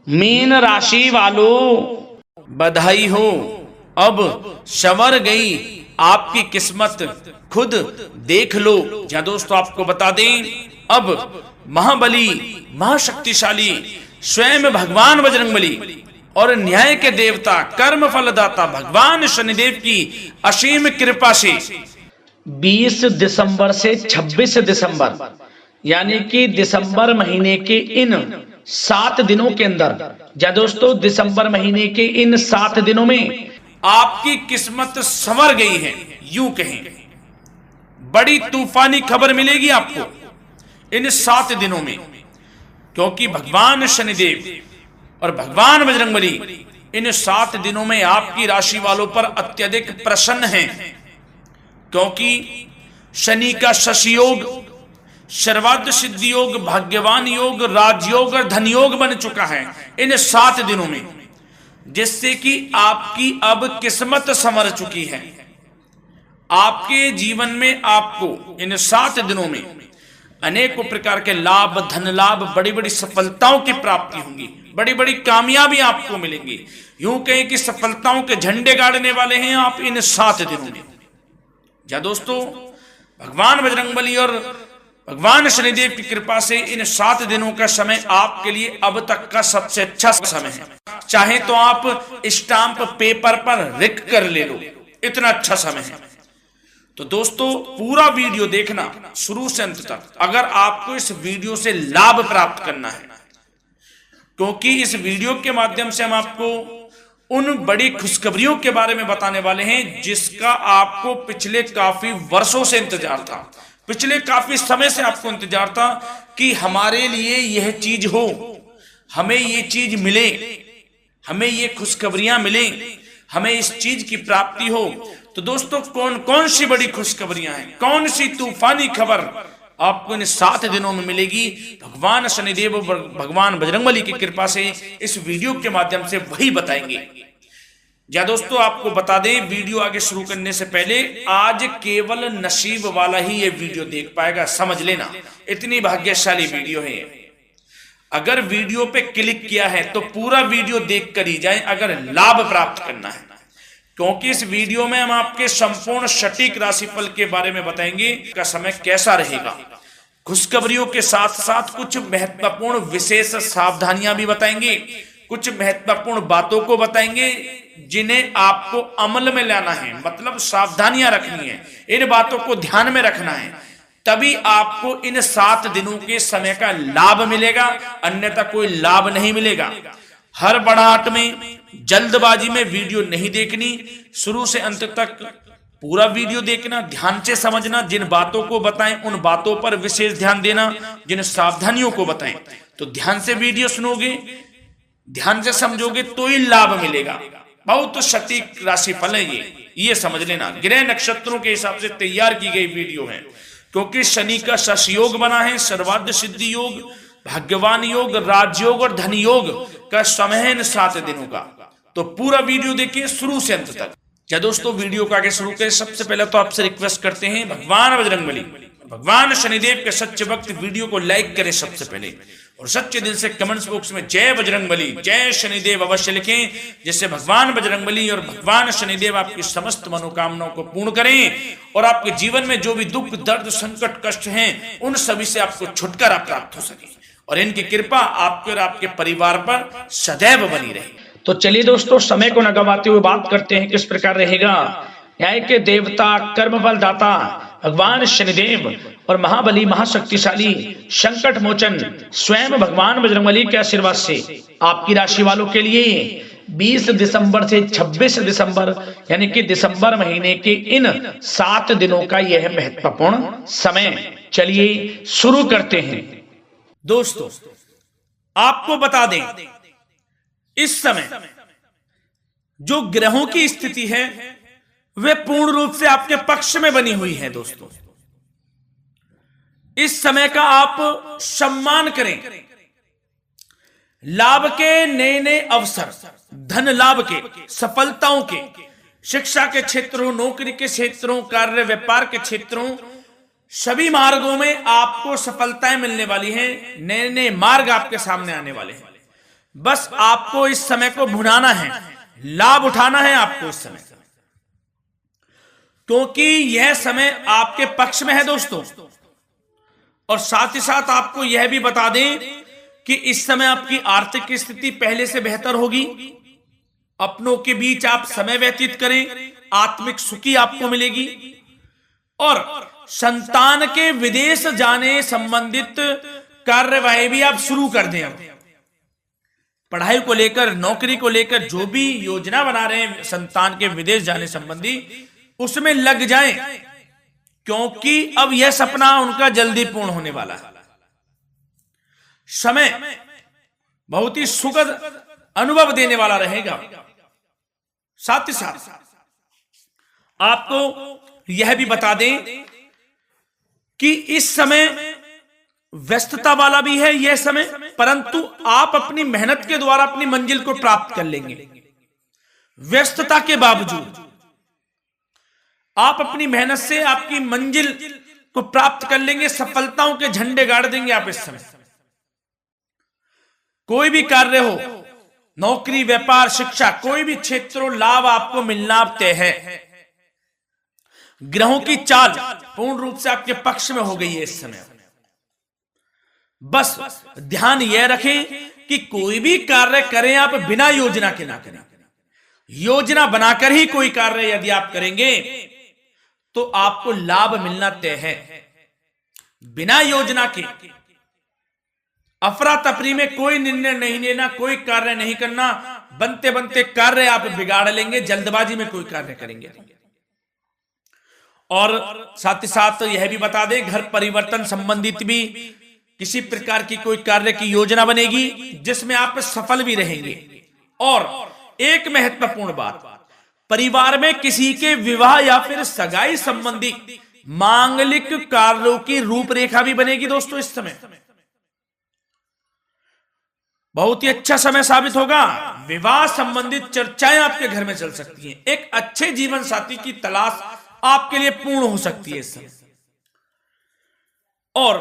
Mean राशि वालों, बधाई हो, अब संवर गई आपकी किस्मत, खुद देख लो। या दोस्तों आपको बता दें, अब महाबली महाशक्तिशाली स्वयं भगवान बजरंगबली और न्याय के देवता कर्म फलदाता भगवान शनिदेव की असीम कृपा से 20 दिसंबर से 26 दिसंबर यानी कि दिसंबर महीने के इन 7 दिनों के अंदर, या दोस्तों दिसंबर महीने के इन 7 दिनों में आपकी किस्मत संवर गई है। यूं कहें, बड़ी तूफानी खबर मिलेगी आपको इन 7 दिनों में, क्योंकि भगवान शनिदेव और भगवान बजरंगबली इन 7 दिनों में आपकी राशि वालों पर अत्यधिक प्रसन्न हैं, क्योंकि शनि का शशि योग, सर्वार्थ सिद्धि योग, भाग्यवान योग, राजयोग और धन योग बन चुका है इन 7 दिनों में, जिससे कि आपकी अब किस्मत संवर चुकी है। आपके जीवन में आपको इन 7 दिनों में अनेकों प्रकार के लाभ, धन लाभ, बड़ी बड़ी सफलताओं की प्राप्ति होंगी, बड़ी बड़ी कामयाबी आपको मिलेंगी। यूं कहें कि सफलताओं के झंडे गाड़ने वाले हैं आप इन 7 दिनों में। या दोस्तों, भगवान बजरंगबली और भगवान शनिदेव की कृपा से इन 7 दिनों का समय आपके लिए अब तक का सबसे अच्छा समय है। चाहे तो आप स्टाम्प पेपर पर लिख कर ले लो, इतना अच्छा समय है। तो दोस्तों पूरा वीडियो देखना शुरू से अंत तक, अगर आपको इस वीडियो से लाभ प्राप्त करना है, क्योंकि इस वीडियो के माध्यम से हम आपको उन बड़ी खुशखबरियों के बारे में बताने वाले हैं जिसका आपको पिछले काफी वर्षों से इंतजार था, पिछले काफी समय से आपको इंतजार था कि हमारे लिए यह चीज हो, हमें ये चीज मिले, हमें ये खुशखबरियां मिले, हमें इस चीज की प्राप्ति हो। तो दोस्तों कौन कौन सी बड़ी खुशखबरियां हैं, कौन सी तूफानी खबर आपको इन 7 दिनों में मिलेगी, भगवान शनिदेव और भगवान बजरंगबली की कृपा से इस वीडियो के माध्यम से वही बताएंगे। या दोस्तों आपको बता दें, वीडियो आगे शुरू करने से पहले, आज केवल नसीब वाला ही ये वीडियो देख पाएगा, समझ लेना, इतनी भाग्यशाली वीडियो है। अगर वीडियो पे क्लिक किया है तो पूरा वीडियो देख कर ही जाए अगर लाभ प्राप्त करना है, क्योंकि इस वीडियो में हम आपके संपूर्ण सटीक राशिफल के बारे में बताएंगे का समय कैसा रहेगा। खुशखबरियों के साथ साथ कुछ महत्वपूर्ण विशेष सावधानियां भी बताएंगे, कुछ महत्वपूर्ण बातों को बताएंगे जिन्हें आपको अमल में लाना है, मतलब सावधानियां रखनी है, इन बातों को ध्यान में रखना है, तभी आपको इन 7 दिनों के समय का लाभ मिलेगा, अन्यथा कोई लाभ नहीं मिलेगा। हर बड़ाहट में, जल्दबाजी में वीडियो नहीं देखनी, शुरू से अंत तक पूरा वीडियो देखना, ध्यान से समझना, जिन बातों को बताएं उन बातों पर विशेष ध्यान देना, जिन सावधानियों को बताएं तो ध्यान से वीडियो सुनोगे, ध्यान से समझोगे तो ही लाभ मिलेगा। बहुत सटीक राशिफल है ये समझ लेना, ग्रह नक्षत्रों के हिसाब से तैयार की गई वीडियो है, क्योंकि शनि का शशि योग बना है, सर्वार्थ सिद्धि योग, भाग्यवान योग, राजयोग और धन योग का समय है इन 7 दिनों का। तो पूरा वीडियो देखिए शुरू से अंत तक। क्या दोस्तों वीडियो को आगे शुरू करें, सबसे पहले तो आपसे रिक्वेस्ट करते हैं, भगवान बजरंगबली, भगवान शनिदेव के सच्चे भक्त वीडियो को लाइक करें सबसे पहले, और सच्चे दिल से कमेंट्स बॉक्स में जय बजरंगबली, जय शनिदेव अवश्य लिखें, जिससे भगवान बजरंगबली और भगवान शनिदेव आपकी समस्त मनोकामनाओं को पूर्ण करें और आपके जीवन में जो भी दुख, दर्द, संकट, कष्ट हैं उन सभी से आपको छुटकारा प्राप्त हो सके और इनकी कृपा आपके और आपके परिवार पर सदैव बनी रहे। तो चलिए दोस्तों, समय को न गवाते हुए बात करते हैं किस प्रकार रहेगा। न्याय के देवता, कर्म बल दाता भगवान शनिदेव और महाबली महाशक्तिशाली संकट मोचन स्वयं भगवान बजरंगबली के आशीर्वाद से आपकी राशि वालों के लिए 20 दिसंबर से 26 दिसंबर यानी कि दिसंबर महीने के इन 7 दिनों का यह महत्वपूर्ण समय। चलिए शुरू करते हैं। दोस्तों आपको बता दें, इस समय जो ग्रहों की स्थिति है वे पूर्ण रूप से आपके पक्ष में बनी हुई है। दोस्तों इस समय का आप सम्मान करें, लाभ के नए नए अवसर, धन लाभ के, सफलताओं के, शिक्षा के क्षेत्रों, नौकरी के क्षेत्रों, कार्य व्यापार के क्षेत्रों, सभी मार्गों में आपको सफलताएं मिलने वाली हैं, नए नए मार्ग आपके सामने आने वाले हैं। बस आपको इस समय को भुनाना है, लाभ उठाना है आपको इस समय, क्योंकि यह समय आपके पक्ष में है दोस्तों। और साथ ही साथ आपको यह भी बता दें कि इस समय आपकी आर्थिक स्थिति पहले से बेहतर होगी। अपनों के बीच आप समय व्यतीत करें, आत्मिक सुखी आपको मिलेगी। और संतान के विदेश जाने संबंधित कार्यवाही भी आप शुरू कर दें। अब पढ़ाई को लेकर, नौकरी को लेकर जो भी योजना बना रहे हैं संतान के विदेश जाने संबंधी, उसमें लग जाएं, क्योंकि अब यह सपना उनका जल्दी पूर्ण होने वाला है। समय बहुत ही सुखद अनुभव देने वाला रहेगा। साथ ही साथ आपको यह भी बता दें कि इस समय व्यस्तता वाला भी है यह समय, परंतु आप अपनी मेहनत के द्वारा अपनी मंजिल को प्राप्त कर लेंगे। व्यस्तता के बावजूद आप अपनी मेहनत से आपकी मंजिल को प्राप्त कर लेंगे, सफलताओं के झंडे गाड़ देंगे आप इस समय। कोई भी कार्य हो, नौकरी, व्यापार, शिक्षा, कोई भी क्षेत्रों, लाभ आपको मिलना तय है। ग्रहों की चाल पूर्ण रूप से आपके पक्ष में हो गई है इस समय। बस ध्यान यह रखें कि कोई भी कार्य करें आप बिना योजना के ना करें। योजना बनाकर ही कोई कार्य यदि आप करेंगे तो आपको लाभ मिलना तय है। बिना योजना के अफरा तफरी में कोई निर्णय नहीं लेना, कोई कार्य नहीं करना। बनते बनते कार्य आप बिगाड़ लेंगे, जल्दबाजी में कोई कार्य करेंगे। और साथ ही साथ यह भी बता दें, घर परिवर्तन संबंधित भी किसी प्रकार की कोई कार्य की योजना बनेगी जिसमें आप सफल भी रहेंगे। और एक महत्वपूर्ण बात, परिवार में किसी के विवाह या फिर सगाई संबंधी मांगलिक कार्यों की रूपरेखा भी बनेगी दोस्तों इस समय। बहुत ही अच्छा समय साबित होगा। विवाह संबंधित चर्चाएं आपके घर में चल सकती हैं। एक अच्छे जीवन साथी की तलाश आपके लिए पूर्ण हो सकती है इस समय। और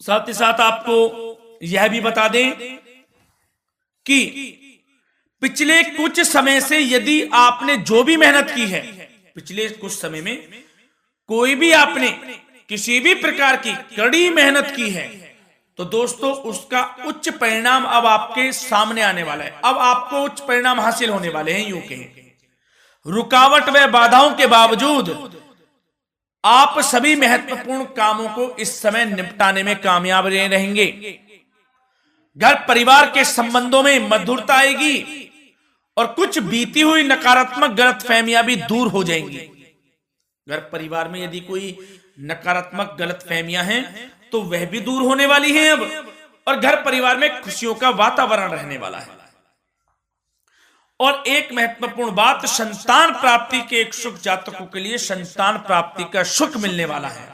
साथ ही साथ आपको यह भी बता दें कि पिछले कुछ समय से यदि आपने जो भी मेहनत की है, पिछले कुछ समय में कोई भी आपने किसी भी प्रकार की कड़ी मेहनत की है, तो दोस्तों उसका उच्च परिणाम अब आपके सामने आने वाला है। अब आपको उच्च परिणाम हासिल होने वाले हैं। यूं कहें, रुकावट व बाधाओं के बावजूद आप सभी महत्वपूर्ण कामों को इस समय निपटाने में कामयाब रहेंगे। घर परिवार के संबंधों में मधुरता आएगी और कुछ बीती हुई नकारात्मक गलतफहमियां भी दूर हो जाएंगी। घर परिवार में यदि कोई नकारात्मक गलतफहमियां हैं तो वह भी दूर होने वाली हैं अब, और घर परिवार में खुशियों का वातावरण रहने वाला है। और एक महत्वपूर्ण बात, संतान प्राप्ति के इच्छुक जातकों के लिए संतान प्राप्ति का सुख मिलने वाला है।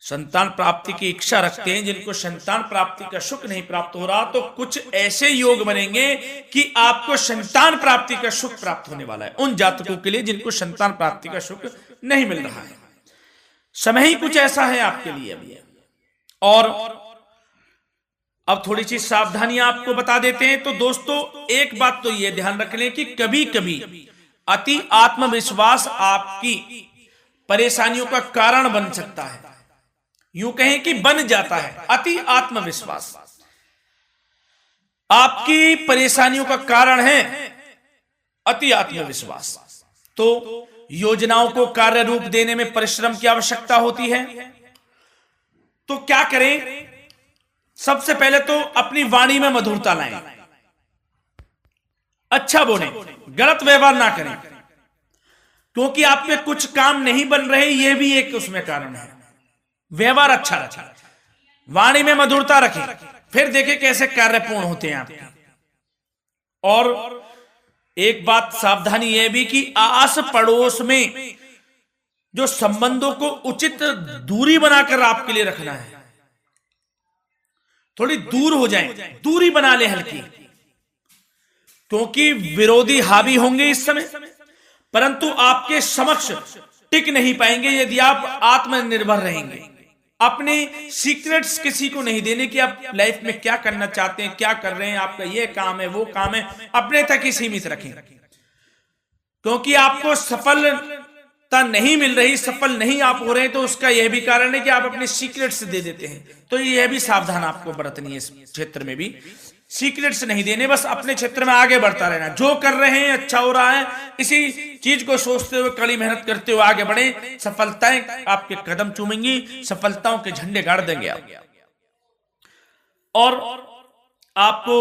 संतान प्राप्ति की इच्छा रखते हैं जिनको संतान प्राप्ति का सुख नहीं प्राप्त हो रहा, तो कुछ ऐसे योग बनेंगे कि आपको संतान प्राप्ति का सुख प्राप्त होने वाला है। उन जातकों के लिए जिनको संतान प्राप्ति का सुख नहीं मिल रहा है, समय ही कुछ ऐसा है आपके लिए अभी। और अब थोड़ी सी सावधानियां आपको बता देते हैं। तो दोस्तों एक बात तो यह ध्यान रख लें कि कभी कभी अति आत्मविश्वास आपकी परेशानियों का कारण बन सकता है। यूं कहें कि बन जाता है। अति आत्मविश्वास आपकी परेशानियों का कारण है। अति आत्मविश्वास तो योजनाओं को कार्य रूप देने में परिश्रम की आवश्यकता होती है। तो क्या करें? सबसे पहले तो अपनी वाणी में मधुरता लाएं, अच्छा बोलें, गलत व्यवहार ना करें, क्योंकि आपके कुछ काम नहीं बन रहे, यह भी एक उसमें कारण है। व्यवहार अच्छा रखें, वाणी में मधुरता रखें, फिर देखें कैसे कार्य पूर्ण होते हैं आपके। और एक बात सावधानी यह भी कि आस पड़ोस में जो संबंधों को उचित दूरी बनाकर आपके लिए रखना है। थोड़ी दूर हो जाएं, दूरी बना ले हल्की, क्योंकि विरोधी हावी होंगे इस समय, परंतु आपके समक्ष टिक नहीं पाएंगे यदि आप आत्मनिर्भर रहेंगे। अपने सीक्रेट्स किसी को नहीं देने कि आप लाइफ में क्या करना चाहते हैं, क्या कर रहे हैं, आपका ये काम है, वो काम है, अपने तक ही सीमित रखें। क्योंकि आपको सफलता नहीं मिल रही, सफल नहीं आप हो रहे, तो उसका यह भी कारण है कि आप अपने सीक्रेट्स दे देते हैं। तो यह भी सावधान आपको बरतनी है, इस क्षेत्र में भी सीक्रेट्स नहीं देने, बस अपने क्षेत्र में आगे बढ़ता रहना। जो कर रहे हैं अच्छा हो रहा है, इसी चीज को सोचते हुए कड़ी मेहनत करते हुए आगे बढ़े। सफलताएं आपके कदम चूमेंगी, सफलताओं के झंडे गाड़ देंगे आप। और आपको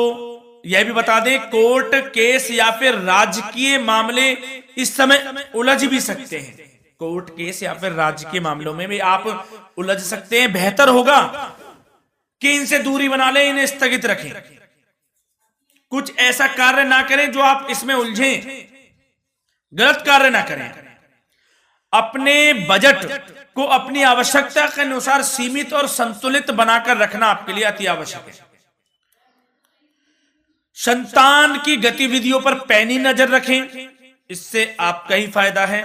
यह भी बता दें, कोर्ट केस या फिर राजकीय मामले इस समय उलझ भी सकते हैं। कोर्ट केस या फिर राजकीय मामलों में भी आप उलझ सकते हैं। बेहतर होगा कि इनसे दूरी बना लें, इन्हें स्थगित रखें, कुछ ऐसा कार्य ना करें जो आप इसमें उलझें, गलत कार्य ना करें। अपने बजट को अपनी आवश्यकता के अनुसार सीमित और संतुलित बनाकर रखना आपके लिए अति आवश्यक है। संतान की गतिविधियों पर पैनी नजर रखें, इससे आपका ही फायदा है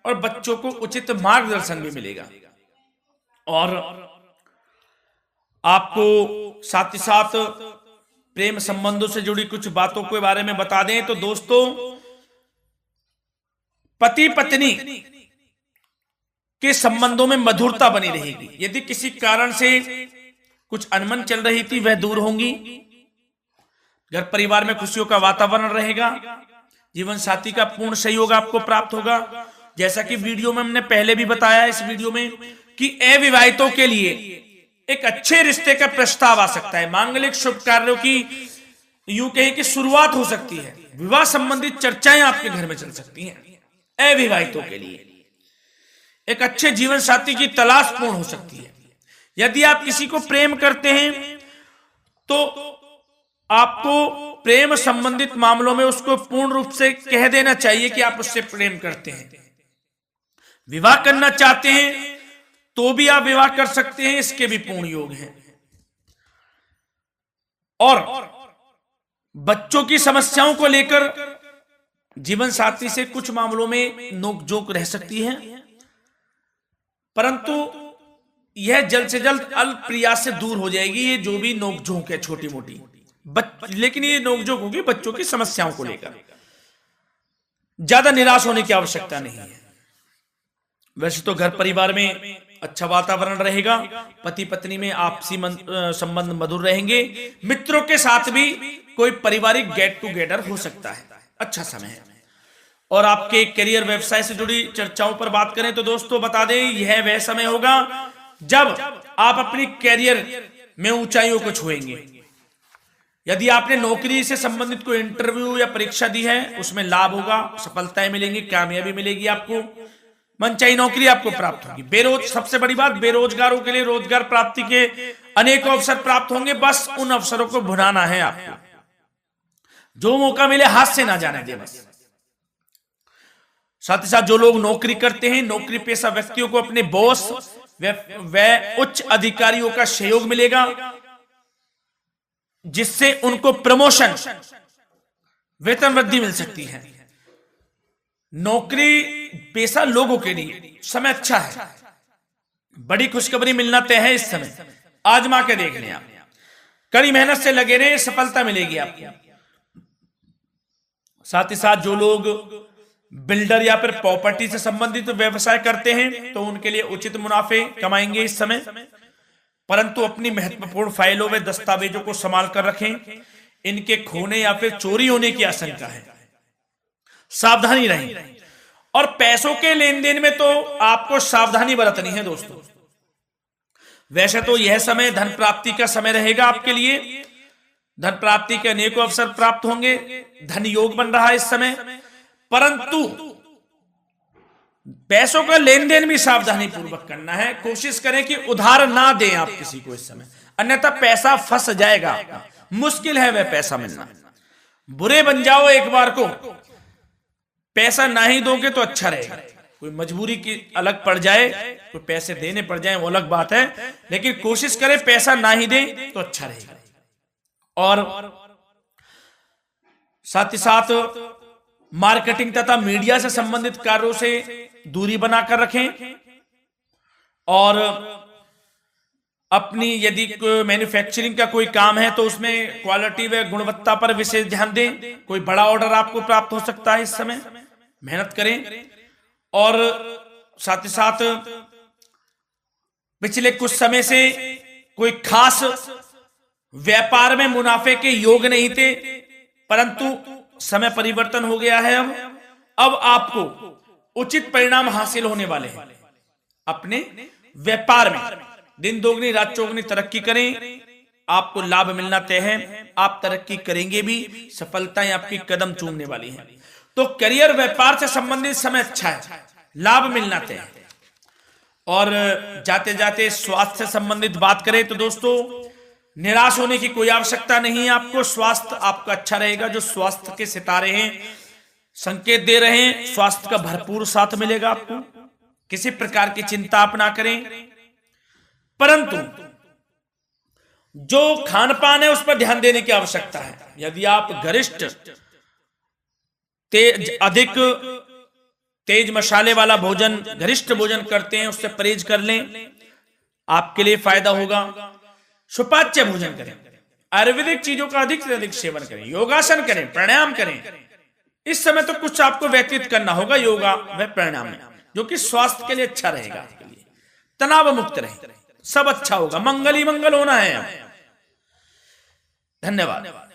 और बच्चों को उचित मार्गदर्शन भी मिलेगा। और आपको साथ ही साथ प्रेम संबंधों से जुड़ी कुछ बातों के बारे में बता दें तो दोस्तों, पति पत्नी के संबंधों में मधुरता बनी रहेगी। यदि किसी कारण से कुछ अनबन चल रही थी, वह दूर होंगी। घर परिवार में खुशियों का वातावरण रहेगा। जीवन साथी का पूर्ण सहयोग आपको प्राप्त होगा। जैसा कि वीडियो में हमने पहले भी बताया, इस वीडियो में, कि अविवाहितों के लिए एक अच्छे रिश्ते का प्रस्ताव आ सकता है। मांगलिक शुभ कार्यों की यूं कहें कि शुरुआत हो सकती है। विवाह संबंधित चर्चाएं आपके घर में चल सकती हैं। अविवाहितों के लिए एक अच्छे जीवन साथी की तलाश पूर्ण हो सकती है। यदि आप किसी को प्रेम करते हैं तो आपको प्रेम संबंधित मामलों में उसको पूर्ण रूप से कह देना चाहिए कि आप उससे प्रेम करते हैं। विवाह करना चाहते हैं तो भी आप विवाह कर सकते हैं, इसके भी पूर्ण योग हैं। और बच्चों की समस्याओं को लेकर जीवन साथी से कुछ मामलों में नोकझोंक रह सकती है, परंतु यह जल्द से जल्द अल्प प्रयास से दूर हो जाएगी। ये जो भी नोकझोंक है छोटी मोटी, लेकिन ये नोकझोंक होगी बच्चों की समस्याओं को लेकर। ज्यादा निराश होने की आवश्यकता नहीं है। वैसे तो घर परिवार में अच्छा वातावरण रहेगा, पति पत्नी में आपसी संबंध मधुर रहेंगे। मित्रों के साथ भी कोई पारिवारिक गेट टुगेदर हो सकता है। अच्छा समय है। और आपके करियर व्यवसाय से जुड़ी चर्चाओं पर बात करें तो दोस्तों बता दें, यह वह समय होगा जब आप अपनी करियर में ऊंचाइयों को छुएंगे। यदि आपने नौकरी से संबंधित कोई इंटरव्यू या परीक्षा दी है, उसमें लाभ होगा, सफलताएं मिलेंगी, कामयाबी मिलेगी, आपको मनचाही नौकरी आपको प्राप्त होगी। सबसे बड़ी बात, बेरोजगारों के लिए रोजगार प्राप्ति के अनेक अवसर प्राप्त होंगे। बस उन अवसरों को भुनाना है आपको। जो मौका मिले हाथ से ना जाने दे बस। साथ ही साथ जो लोग नौकरी करते हैं, नौकरी पेशा व्यक्तियों को अपने बॉस व उच्च अधिकारियों का सहयोग मिलेगा, जिससे उनको प्रमोशन, वेतन वृद्धि मिल सकती है। नौकरी पेशा लोगों के लिए समय अच्छा है। बड़ी खुशखबरी मिलना तय है इस समय। आजमा के देख लें आप। कड़ी मेहनत से लगे रहे, सफलता मिलेगी आपको। साथ ही साथ जो लोग बिल्डर या फिर प्रॉपर्टी से संबंधित व्यवसाय करते हैं तो उनके लिए उचित मुनाफे कमाएंगे इस समय, परंतु अपनी महत्वपूर्ण फाइलों व दस्तावेजों को संभाल कर रखें। इनके खोने या फिर चोरी होने की आशंका है, सावधानी रहें। और पैसों के लेन देन में तो आपको सावधानी बरतनी है दोस्तों। वैसे तो यह समय धन प्राप्ति का समय रहेगा आपके लिए। धन प्राप्ति के अनेकों अवसर प्राप्त होंगे, धन योग बन रहा है इस समय, परंतु पैसों का लेन देन भी सावधानी पूर्वक करना है। कोशिश करें कि उधार ना दें आप किसी को इस समय, अन्यथा पैसा फंस जाएगा आपका। मुश्किल है वह पैसा मिलना। बुरे बन जाओ एक बार को, पैसा ना ही दोगे तो अच्छा रहेगा। कोई मजबूरी की अलग पड़ जाए, कोई पैसे देने पड़ जाए वो अलग बात है, लेकिन कोशिश करें पैसा ना ही दें तो अच्छा रहेगा। और साथ ही साथ मार्केटिंग तथा मीडिया से संबंधित कार्यों से दूरी बनाकर रखें। और अपनी यदि मैन्युफैक्चरिंग का कोई काम है तो उसमें क्वालिटी व गुणवत्ता पर विशेष ध्यान दें। कोई बड़ा ऑर्डर आपको प्राप्त हो सकता है इस समय, मेहनत करें। और साथ ही साथ पिछले कुछ समय से कोई खास व्यापार में मुनाफे के योग नहीं थे, परंतु समय परिवर्तन हो गया है। अब आपको उचित परिणाम हासिल होने वाले हैं। अपने व्यापार में दिन दोगुनी रात चौगुनी तरक्की करें, आपको लाभ मिलना तय है। आप तरक्की करेंगे भी, सफलताएं आपकी कदम चूमने वाली हैं। तो करियर व्यापार से संबंधित समय अच्छा है, लाभ मिलना तय है। और जाते जाते स्वास्थ्य से संबंधित बात करें तो दोस्तों, निराश होने की कोई आवश्यकता नहीं है आपको। स्वास्थ्य आपका अच्छा रहेगा। जो स्वास्थ्य के सितारे हैं संकेत दे रहे हैं, स्वास्थ्य का भरपूर साथ मिलेगा आपको। किसी प्रकार की चिंता आप ना करें, परंतु जो खान पान है उस पर ध्यान देने की आवश्यकता है। यदि आप गरिष्ठ अधिक तेज मसाले वाला भोजन, गरिष्ठ भोजन करते हैं, उससे परहेज कर लें, आपके लिए फायदा होगा। सुपाच्य भोजन करें, आयुर्वेदिक चीजों का अधिक से अधिक सेवन करें, योगासन करें, प्राणायाम करें। इस समय तो कुछ आपको व्यतीत करना होगा योगा व प्राणायाम में, जो कि स्वास्थ्य के लिए अच्छा रहेगा। आपके लिए तनाव मुक्त रहे, सब अच्छा होगा। मंगल ही मंगल होना है। धन्यवाद।